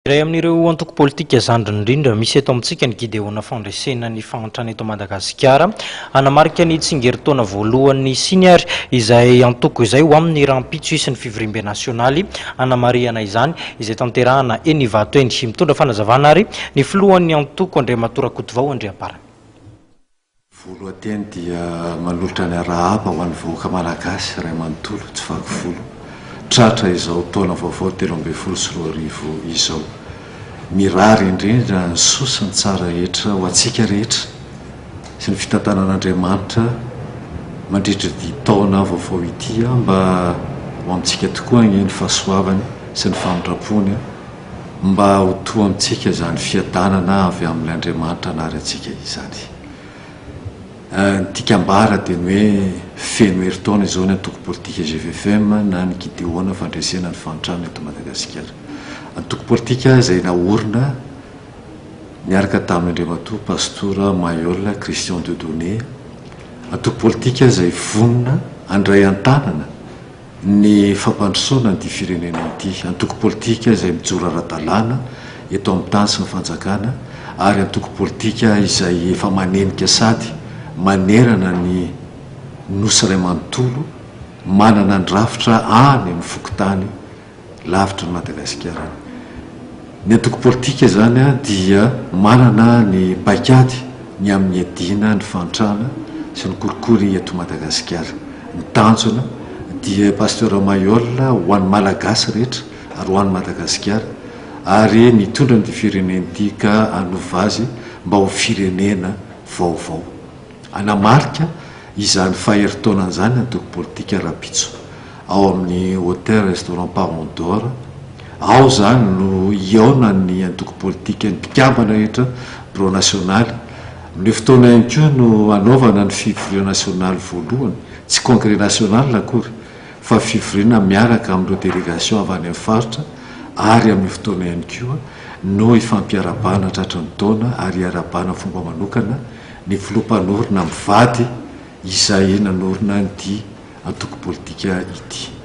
Iray amin'ireo antoko politika zandriny indrindra misy eto amintsika ny Gideona Fandresena ny Fahatrana eto Madagasikara, Hanamarika ny tsingerin-taona voalohany siniary izay antoko izay ho amin'ny rahampitso sy ny fivoriambe nasionaly hanamarihana izany izay tanterahana eny Ivato eny Hisy. Mitondra fanazavana ary ny filohan'ny antoko Andriamatora Kotovao Andriapara. Voalohany dia manolotra ny arahaba ho an'ny vahoaka malagasy ray manontolo tsy fakifolo tratra izao taona vaovao 2024 izao. Mirary indrindra ny sosiny tsara rehetra ho antsika rehetra sy ny fitantanan'Andriamanitra mandritra ity taona vaovao ity mba ho amintsika tokoa ny fahasoavany sy ny famindrapony mba ho toa amintsika izany fiadanana avy amin'ny Andriamanitra anary antsika izany. Ny tikambara dia ny hoe feno herintaona izao ny antoko politika Gffm na ny Gideona Fandresena ny Fahatrana eto Madagasikara. Antoko politika izay naorina niaraka tamin'ny Andriamatoa pastora Mayola Christian de Donné. Antoko politika izay vonona andray an-tanana ny fampandrosoana ny firenena ity. Antoko politika izay mijoro ara-dalàna eto amin'ny tany sy ny fanjakana, ary antoko politika izay efa manenika sady manerana ny nosy ray manontolo, manana ny rafitra any amin'ny fokotany lavitra ny Madagasikara. Ny antoko politika zany dia manana ny paikady ny amin'ny adina ny fantrana sy ny korokory eto Madagasikara. Ny tanjona dia pasteur Mayola ho an'ny malagasy rehetra ary ho an'ny Madagasikara, ary mitondra ny firenena ity ka hanova azy mba ho firenena vaovao. Hanamarika izany faheritaonana izany antoko politika rahampitso ao amin'ny hôtel restaurant Parent d'Or. Ao zany no ionany antoko politika ny mpikambana rehetra pro nasionaly. Amin'ny fotoana ihany koa no anaovana ny fivoriana nasionaly voalohany, tsy congrès national akory fa fivoriana miaraka amin'ireo délégation avy any amin'ny faritra, ary amin'ny fotoana ihany koa no ifampiarabana tratran'ny taona ary arabana fomba manokana ny filompanorina mivady izay nanorina ny antoko politika ity.